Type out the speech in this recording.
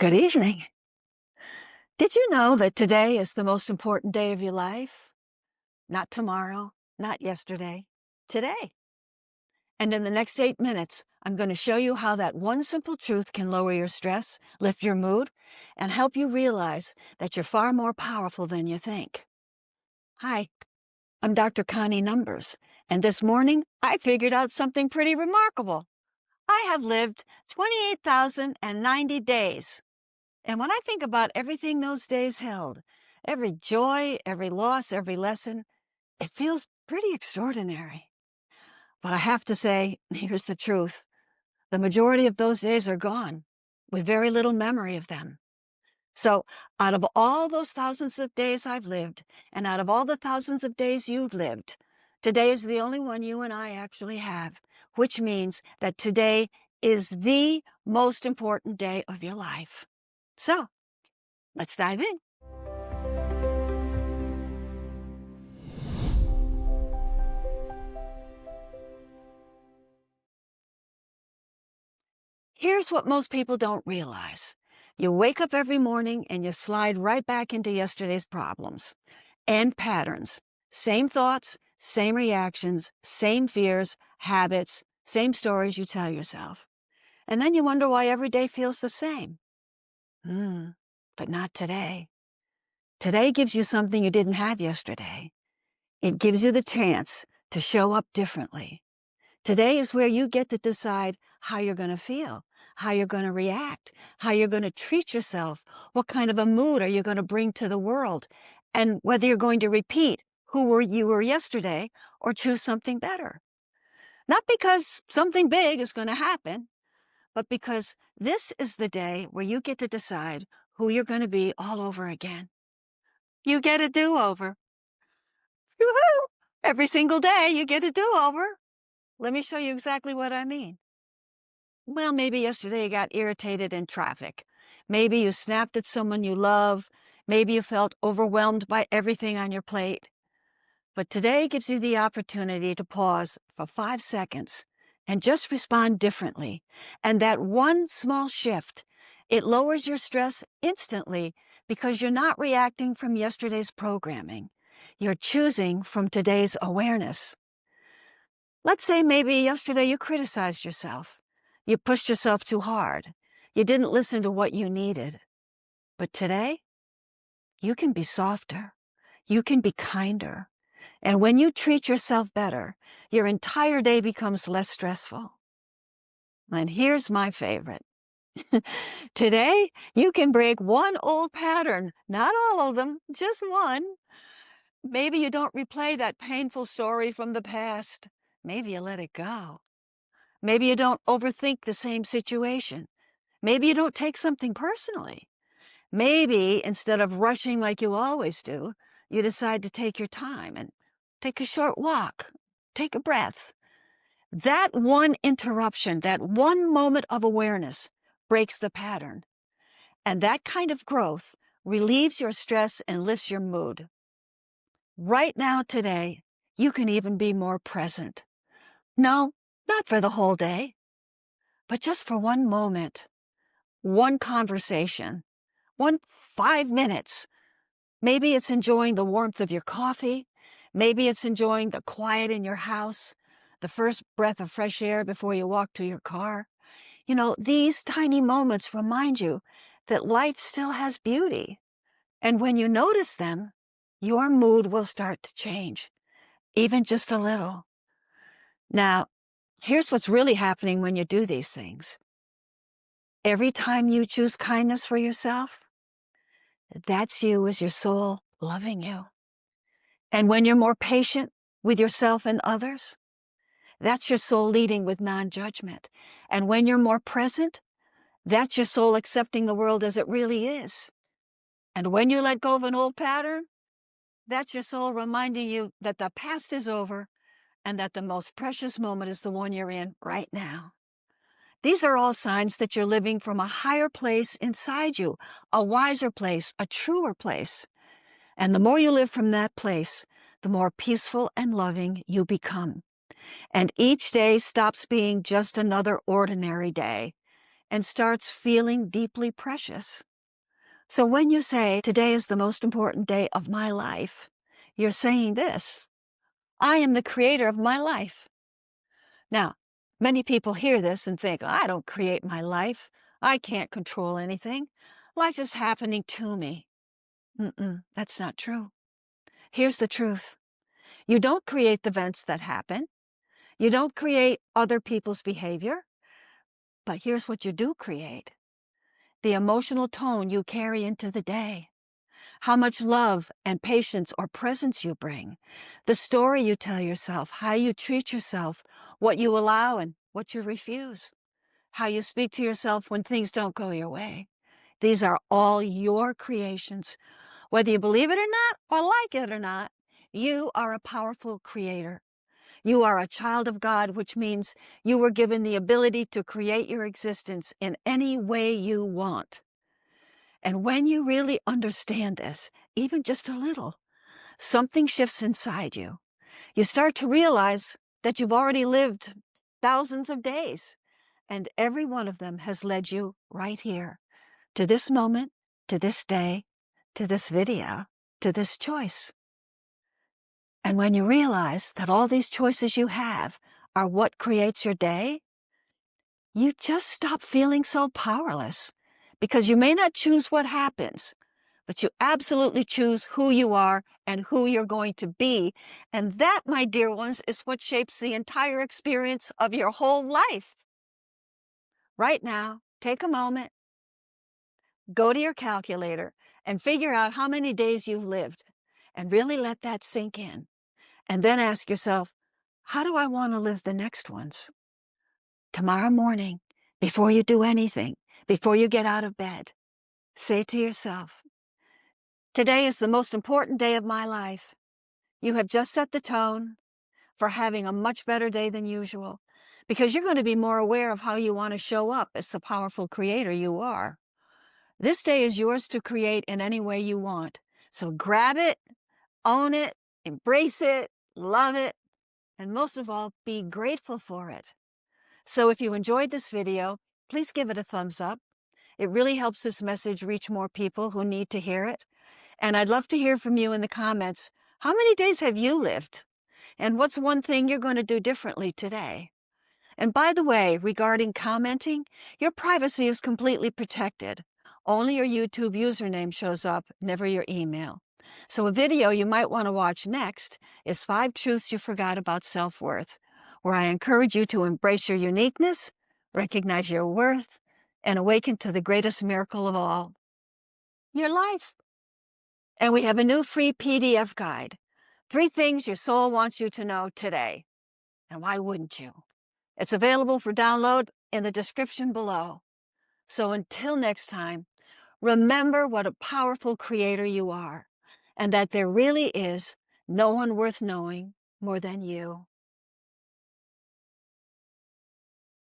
Good evening. Did you know that today is the most important day of your life? Not tomorrow, not yesterday, today. And in the next 8 minutes, I'm going to show you how that one simple truth can lower your stress, lift your mood, and help you realize that you're far more powerful than you think. Hi, I'm Dr. Connie Numbers, and this morning I figured out something pretty remarkable. I have lived 28,090 days. And when I think about everything those days held, every joy, every loss, every lesson, it feels pretty extraordinary. But I have to say, here's the truth. The majority of those days are gone, with very little memory of them. So out of all those thousands of days I've lived, and out of all the thousands of days you've lived, today is the only one you and I actually have, which means that today is the most important day of your life. So, let's dive in. Here's what most people don't realize. You wake up every morning and you slide right back into yesterday's problems and patterns. Same thoughts, same reactions, same fears, habits, same stories you tell yourself. And then you wonder why every day feels the same. But not today. Today gives you something you didn't have yesterday. It gives you the chance to show up differently. Today is where you get to decide how you're going to feel, how you're going to react, how you're going to treat yourself, what kind of a mood are you going to bring to the world, and whether you're going to repeat you were yesterday or choose something better. Not because something big is going to happen, but because this is the day where you get to decide who you're going to be all over again. You get a do-over. Woo-hoo! Every single day you get a do-over. Let me show you exactly what I mean. Well, maybe yesterday you got irritated in traffic. Maybe you snapped at someone you love. Maybe you felt overwhelmed by everything on your plate. But today gives you the opportunity to pause for 5 seconds and just respond differently. And that one small shift, it lowers your stress instantly because you're not reacting from yesterday's programming. You're choosing from today's awareness. Let's say maybe yesterday you criticized yourself. You pushed yourself too hard. You didn't listen to what you needed. But today, you can be softer. You can be kinder. And when you treat yourself better, your entire day becomes less stressful. And here's my favorite. Today, you can break one old pattern, not all of them, just one. Maybe you don't replay that painful story from the past. Maybe you let it go. Maybe you don't overthink the same situation. Maybe you don't take something personally. Maybe instead of rushing like you always do, you decide to take your time and take a short walk, take a breath. That one interruption, that one moment of awareness breaks the pattern. And that kind of growth relieves your stress and lifts your mood. Right now, today, you can even be more present. No, not for the whole day, but just for one moment, one conversation, 5 minutes. Maybe it's enjoying the warmth of your coffee. Maybe it's enjoying the quiet in your house, the first breath of fresh air before you walk to your car. You know, these tiny moments remind you that life still has beauty. And when you notice them, your mood will start to change, even just a little. Now, here's what's really happening when you do these things. Every time you choose kindness for yourself, that's you as your soul loving you. And when you're more patient with yourself and others, that's your soul leading with non-judgment. And when you're more present, that's your soul accepting the world as it really is. And when you let go of an old pattern, that's your soul reminding you that the past is over and that the most precious moment is the one you're in right now. These are all signs that you're living from a higher place inside you, a wiser place, a truer place. And the more you live from that place, the more peaceful and loving you become. And each day stops being just another ordinary day and starts feeling deeply precious. So when you say, today is the most important day of my life, you're saying this: I am the creator of my life. Now, many people hear this and think, I don't create my life. I can't control anything. Life is happening to me. That's not true. Here's the truth. You don't create the events that happen. You don't create other people's behavior. But here's what you do create: the emotional tone you carry into the day, how much love and patience or presence you bring, the story you tell yourself, how you treat yourself, what you allow and what you refuse, how you speak to yourself when things don't go your way. These are all your creations. Whether you believe it or not, or like it or not, you are a powerful creator. You are a child of God, which means you were given the ability to create your existence in any way you want. And when you really understand this, even just a little, something shifts inside you. You start to realize that you've already lived thousands of days, and every one of them has led you right here, to this moment, to this day, to this video, to this choice. And when you realize that all these choices you have are what creates your day, you just stop feeling so powerless, because you may not choose what happens, but you absolutely choose who you are and who you're going to be. And that, my dear ones, is what shapes the entire experience of your whole life. Right now, take a moment, go to your calculator, and figure out how many days you've lived, and really let that sink in. And then ask yourself, how do I want to live the next ones? Tomorrow morning, before you do anything, before you get out of bed, say to yourself, today is the most important day of my life. You have just set the tone for having a much better day than usual, because you're going to be more aware of how you want to show up as the powerful creator you are. This day is yours to create in any way you want. So grab it, own it, embrace it, love it, and most of all, be grateful for it. So if you enjoyed this video, please give it a thumbs up. It really helps this message reach more people who need to hear it. And I'd love to hear from you in the comments. How many days have you lived? And what's one thing you're going to do differently today? And by the way, regarding commenting, your privacy is completely protected. Only your YouTube username shows up, never your email. So a video you might want to watch next is 5 Truths You Forgot About Self-Worth, where I encourage you to embrace your uniqueness, recognize your worth, and awaken to the greatest miracle of all, your life. And we have a new free PDF guide, 3 things your soul wants you to know today. And why wouldn't you? It's available for download in the description below. So until next time, remember what a powerful creator you are, and that there really is no one worth knowing more than you.